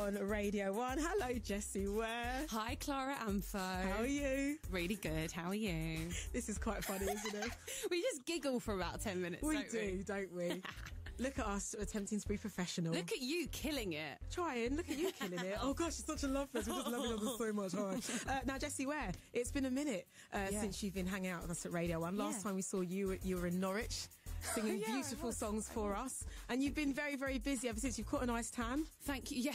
on Radio 1. Hello, Jessie Ware. Hi, Clara Amfo. How are you? Really good. How are you? This is quite funny, isn't it? We just giggle for about 10 minutes, don't we? Look at us attempting to be professional. Look at you killing it. Trying. Look at you killing it. Oh, gosh, it's such a love fest. We just love each other so much. All right. Now, Jessie Ware, it's been a minute since you've been hanging out with us at Radio 1. Last time we saw you, you were in Norwich singing beautiful songs for us. And you've been very, very busy ever since. You've caught a nice tan. Thank you. Yeah.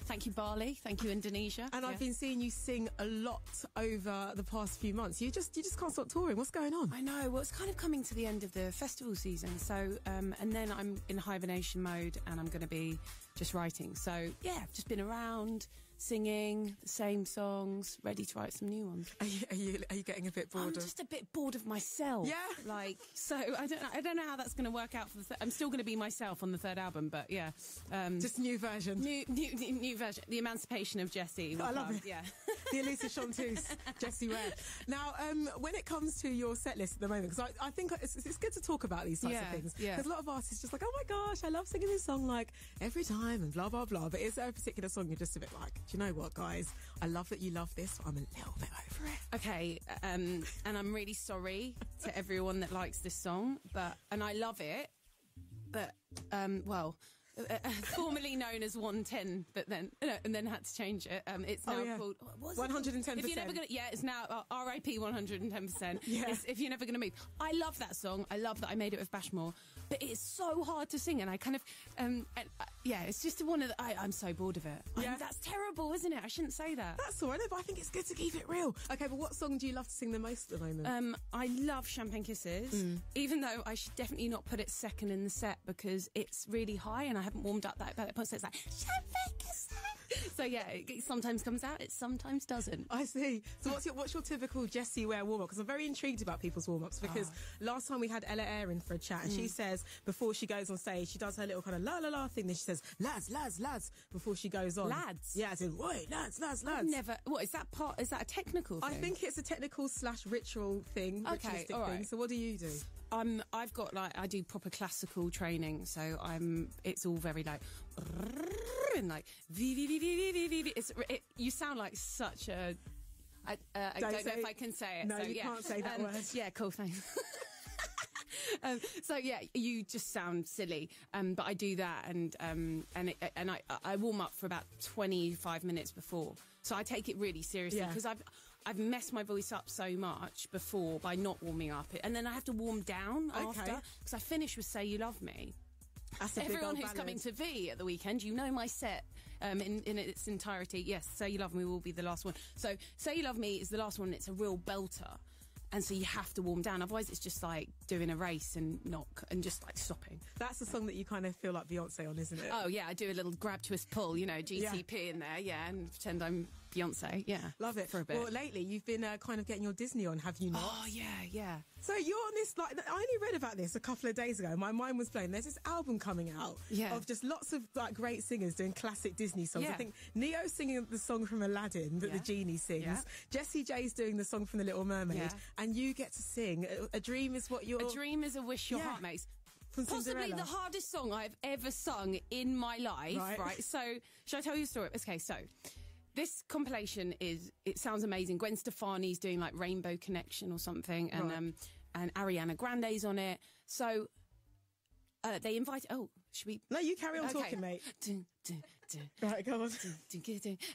Thank you, Bali. Thank you, Indonesia. And I've been seeing you sing a lot over the past few months. You just can't stop touring. What's going on? I know. Well, it's kind of coming to the end of the festival season. So, and then I'm in hibernation mode and I'm going to be just writing. So, yeah, I've just been around singing the same songs, ready to write some new ones. Are you getting a bit bored? I'm just a bit bored of myself. Yeah. So I don't know how that's going to work out for the I'm still going to be myself on the third album, but yeah. Just new version. New version. The emancipation of Jessie. I love it. Yeah. The Elisa Chanteuse, Jessie Ware. Now, when it comes to your set list at the moment, because I think it's good to talk about these types of things. Yeah. Because a lot of artists just like, oh my gosh, I love singing this song like every time and blah, blah, blah. But is there a particular song you're just a bit like, do you know what, guys? I love that you love this, but I'm a little bit over it. Okay, and I'm really sorry to everyone that likes this song, and I love it, but, formerly known as 110, but then and then had to change it. It's now called 110%. If you're never gonna, it's now RIP 110%. Yeah. If you're never gonna move. I love that song. I love that I made it with Bashmore, but it's so hard to sing, and I kind of it's just one of the. I'm so bored of it. Yeah. That's terrible, isn't it? I shouldn't say that. That's all right, but I think it's good to keep it real. Okay, but what song do you love to sing the most at the moment? I love Champagne Kisses, even though I should definitely not put it second in the set because it's really high and I haven't warmed up that point, so it's like Champagne Kisses. So yeah, it sometimes comes out, it sometimes doesn't. I see. So what's your typical Jessie Ware warm-up? Because I'm very intrigued about people's warm-ups because last time we had Ella Eyre in for a chat and she says before she goes on stage, she does her little kind of la la la thing, then she says lads, lads, lads before she goes on. Lads? Yeah, as in, wait, lads, lads, lads. I've never, is that a technical thing? I think it's a technical / ritual thing, ritualistic thing. So what do you do? I've got I do proper classical training, so it's all very like and like you sound like such a I don't know if I can say it. No, you can't say that word. Yeah, cool, thanks. So yeah, you just sound silly, but I do that, and I warm up for about 25 minutes before. So I take it really seriously because I've messed my voice up so much before by not warming up, and then I have to warm down after because I finish with "Say You Love Me." That's a Everyone big who's coming to V at the weekend, you know my set in its entirety. Yes, "Say You Love Me" will be the last one. So "Say You Love Me" is the last one. It's a real belter. And so you have to warm down, otherwise it's just like doing a race and just like stopping. That's the song that you kind of feel like Beyonce on, isn't it? Oh yeah, I do a little grab, twist, pull, GTP in there, and pretend I'm Beyonce, Love it. For a bit. Well, lately you've been kind of getting your Disney on, have you not? Oh yeah. So you're on this, I only read about this a couple of days ago. My mind was blown. There's this album coming out of just lots of great singers doing classic Disney songs. I think Neo's singing the song from Aladdin that the genie sings. Yeah. Jessie J's doing the song from The Little Mermaid. Yeah. And you get to sing A Dream Is What You're... A Dream Is a Wish Your Heart Makes. Possibly the hardest song I've ever sung in my life, right? So, shall I tell you a story? Okay, so... This compilation it sounds amazing. Gwen Stefani's doing like Rainbow Connection or something, and Ariana Grande's on it. So they invite. Oh, should we? No, you carry on talking, mate. Right, go on.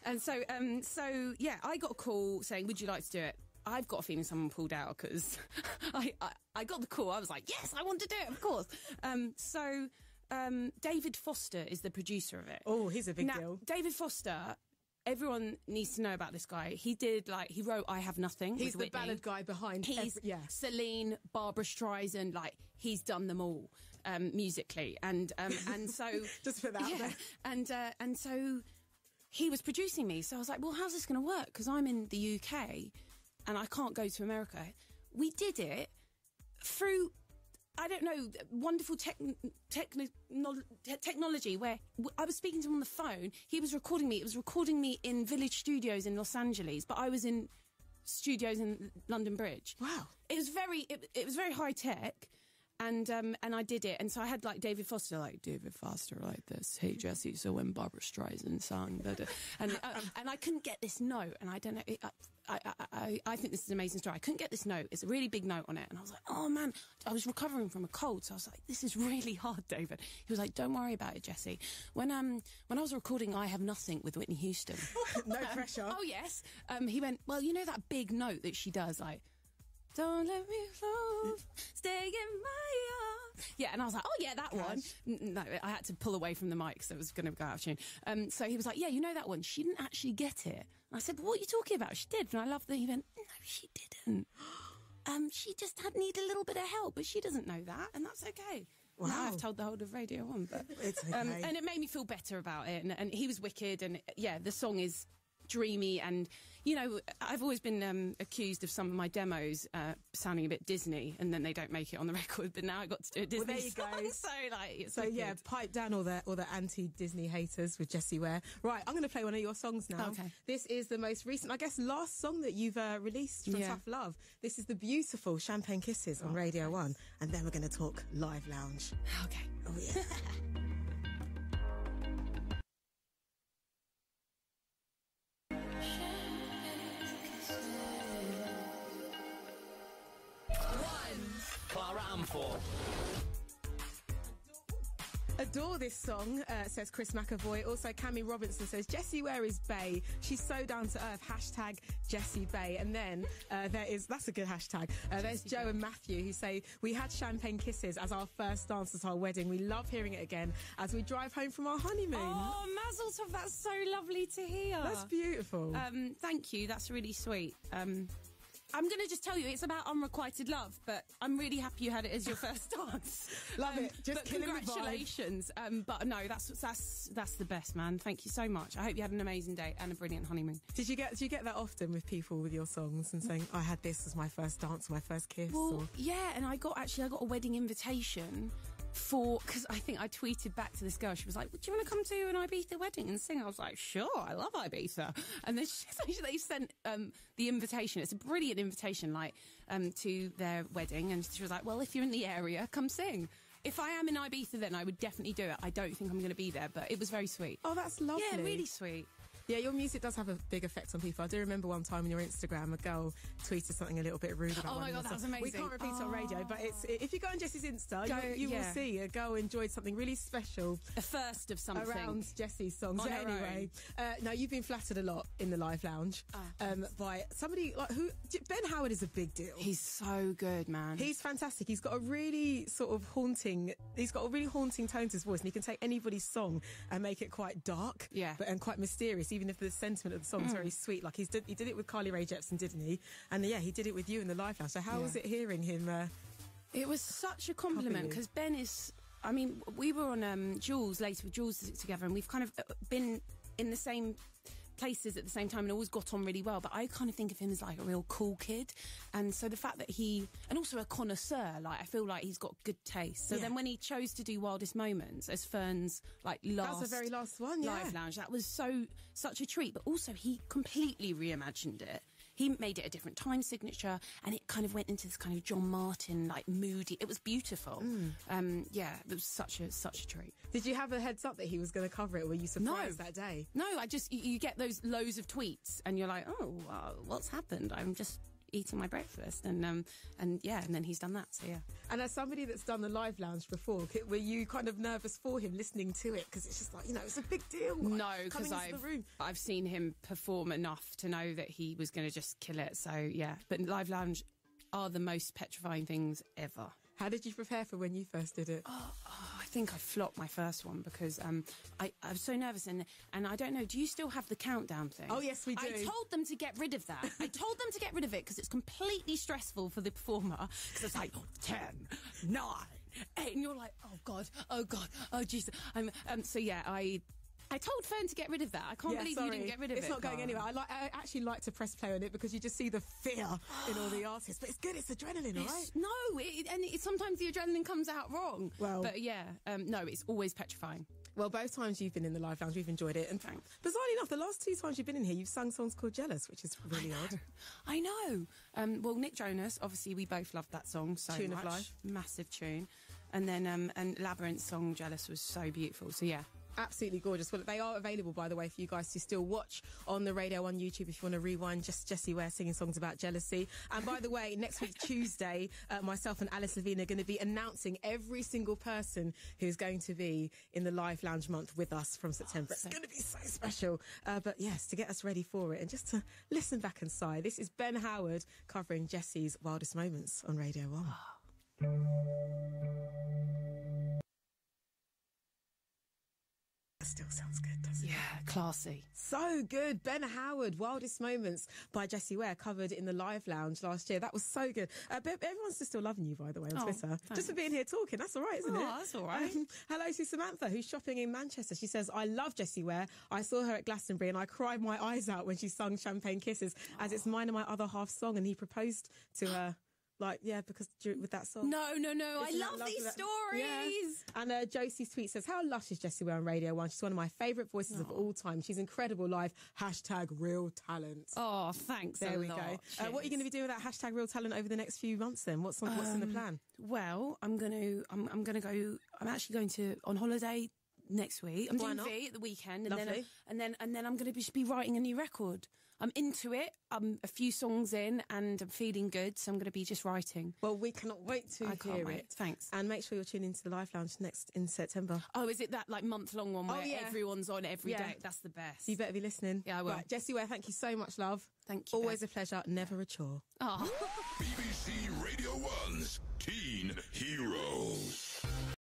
And so yeah, I got a call saying, "Would you like to do it?" I've got a feeling someone pulled out because I got the call. I was like, "Yes, I want to do it, of course." David Foster is the producer of it. Oh, he's a big deal. David Foster. Everyone needs to know about this guy. He wrote I Have Nothing. He's the ballad guy behind. Celine, Barbara Streisand, he's done them all musically, and so just put that out there. And so he was producing me. So I was like, well, how's this going to work? Because I'm in the UK and I can't go to America. We did it through, I don't know, wonderful technology where I was speaking to him on the phone. He was recording me. It was recording me in Village Studios in Los Angeles, but I was in studios in London Bridge. Wow. It was very high tech. And I did it, and so I had like David Foster like this. Hey Jessie, so when Barbara Streisand sang that, and I couldn't get this note, and I don't know. I think this is an amazing story. I couldn't get this note. It's a really big note on it, and I was like, oh man, I was recovering from a cold, so I was like, this is really hard, David. He was like, don't worry about it, Jessie. When I was recording I Have Nothing with Whitney Houston, no pressure. Oh yes, he went, well, you know that big note that she does, like, don't let me fall, stay in my arms. Yeah, and I was like, oh yeah, that one. No, I had to pull away from the mic because I was going to go out of tune. So he was like, yeah, you know that one. She didn't actually get it. And I said, what are you talking about? She did. And I loved that. He went, no, she didn't. She just needed a little bit of help, but she doesn't know that, and that's okay. Wow. Now I've told the whole of Radio 1, but it's okay. And it made me feel better about it. And he was wicked, and yeah, the song is dreamy, and you know, I've always been accused of some of my demos sounding a bit Disney, and then they don't make it on the record, but now I got to do a Disney song, so like it's so wicked. Yeah, pipe down all the anti-Disney haters with Jessie Ware. Right, I'm going to play one of your songs now. Okay. This is the most recent, I guess, last song that you've released from Tough Love. This is the beautiful Champagne Kisses on Radio 1, and then we're going to talk Live Lounge. Okay. Oh yeah. Clara Amfo. Adore this song, says Chris McAvoy. Also, Cammy Robinson says, Jessie Ware is bae. She's so down to earth. Hashtag Jessie Bae. And then that's a good hashtag. There's Joe and Matthew who say, we had Champagne Kisses as our first dance at our wedding. We love hearing it again as we drive home from our honeymoon. Oh, Mazel Tov, that's so lovely to hear. That's beautiful. Thank you, that's really sweet. I'm going to just tell you, it's about unrequited love, but I'm really happy you had it as your first dance. Love it. Just congratulations. But no, that's the best, man. Thank you so much. I hope you had an amazing day and a brilliant honeymoon. Do you get that often with people with your songs and saying, I had this as my first dance, my first kiss? Well, yeah, and I got a wedding invitation because I think I tweeted back to this girl. She was like, do you want to come to an Ibiza wedding and sing? I was like, sure, I love Ibiza. And then they sent the invitation. It's a brilliant invitation, like, to their wedding. And she was like, well, if you're in the area, come sing. If I am in Ibiza, then I would definitely do it. I don't think I'm going to be there, but it was very sweet. Oh, that's lovely. Yeah, really sweet. Yeah, your music does have a big effect on people. I do remember one time on your Instagram, a girl tweeted something a little bit rude about Oh my God, that was amazing. We can't repeat it on radio, but if you go on Jessie's Insta, you will see a girl enjoyed something really special. A first of something. Around Jessie's songs. On anyway, now you've been flattered a lot in the Live Lounge by somebody like Ben Howard is a big deal. He's so good, man. He's fantastic. He's got a really haunting tone to his voice, and he can take anybody's song and make it quite dark and quite mysterious, even if the sentiment of the song is very sweet. Like he did it with Carly Rae Jepsen, didn't he? And he did it with you in the Live Lounge. So how was it hearing him? It was such a compliment because Ben is. I mean, we were on Jules later with Jules together, and we've kind of been in the same places at the same time and always got on really well, but I kind of think of him as like a real cool kid, and so the fact that and also a connoisseur, like I feel like he's got good taste. So then when he chose to do Wildest Moments as Fern's like that was the very last one, Live Lounge, that was such a treat. But also he completely reimagined it. He made it a different time signature, and it kind of went into this kind of John Martin, like moody. It was beautiful. It was such a treat. Did you have a heads up that he was going to cover it? Or were you surprised that day? No, you get those loads of tweets, and you're like, oh, what's happened? I'm just eating my breakfast, and then he's done that. So yeah. And as somebody that's done the Live Lounge before, were you kind of nervous for him listening to it? Because it's just like, it's a big deal. No, because I've seen him perform enough to know that he was going to just kill it. So yeah, but Live Lounge are the most petrifying things ever. How did you prepare for when you first did it? I think I flopped my first one because I was so nervous, and I don't know, do you still have the countdown thing? Oh, yes, we do. I told them to get rid of that. I told them to get rid of it because it's completely stressful for the performer, because it's like 10, 9, 8, and you're like, oh God, oh Jesus. I told Fern to get rid of that. I can't believe you didn't get rid of it. It's not going anywhere. I actually like to press play on it because you just see the fear in all the artists. But it's good. It's adrenaline, right? No, sometimes the adrenaline comes out wrong. Well, but yeah, no, it's always petrifying. Well, both times you've been in the Live Lounge, we've enjoyed it. And thanks. Bizarrely enough, the last 2 times you've been in here, you've sung songs called Jealous, which is really odd. I know. Well, Nick Jonas, obviously, we both loved that song so Tune much. of life. Massive tune. And then and Labyrinth's song Jealous was so beautiful. So, yeah. Absolutely gorgeous. Well, they are available, by the way, for you guys to still watch on the Radio 1 YouTube if you want to rewind. Just Jessie Ware singing songs about jealousy. And by the way, next week, Tuesday, myself and Alice Levine are going to be announcing every single person who's going to be in the Live Lounge month with us from September. It's going to be so special. But yes, to get us ready for it and just to listen back and sigh. This is Ben Howard covering Jessie's Wildest Moments on Radio 1. Still sounds good, doesn't it? Yeah, classy. So good. Ben Howard, Wildest Moments by Jessie Ware, covered in the Live Lounge last year. That was so good. But everyone's just still loving you, by the way, on Twitter. Thanks. Just for being here talking. That's all right, isn't it? That's all right. Hello to Samantha, who's shopping in Manchester. She says, I love Jessie Ware. I saw her at Glastonbury and I cried my eyes out when she sung Champagne Kisses, as it's mine and my other half song. And he proposed to her. Like, yeah, because with that song. No. I love these stories. Yeah. And Josie's tweet says, how lush is Jessie Ware on Radio 1? She's one of my favourite voices of all time. She's incredible live. #real talent. Oh, thanks. There we go. What are you going to be doing with that #real talent over the next few months then? What's in the plan? Well, I'm actually going to on holiday next week. I'm doing V at the weekend, and then I'm going to be writing a new record. I'm into it. I'm a few songs in and I'm feeling good, so I'm going to be just writing. Well, we cannot wait to hear it. Thanks. And make sure you're tuning into the Live Lounge next in September. Oh, is it that like month-long one where everyone's on every day? That's the best. You better be listening. Yeah, I will. Right, Jessie Ware, thank you so much, love. Thank you. Always a pleasure, never a chore. BBC Radio 1's Teen Heroes.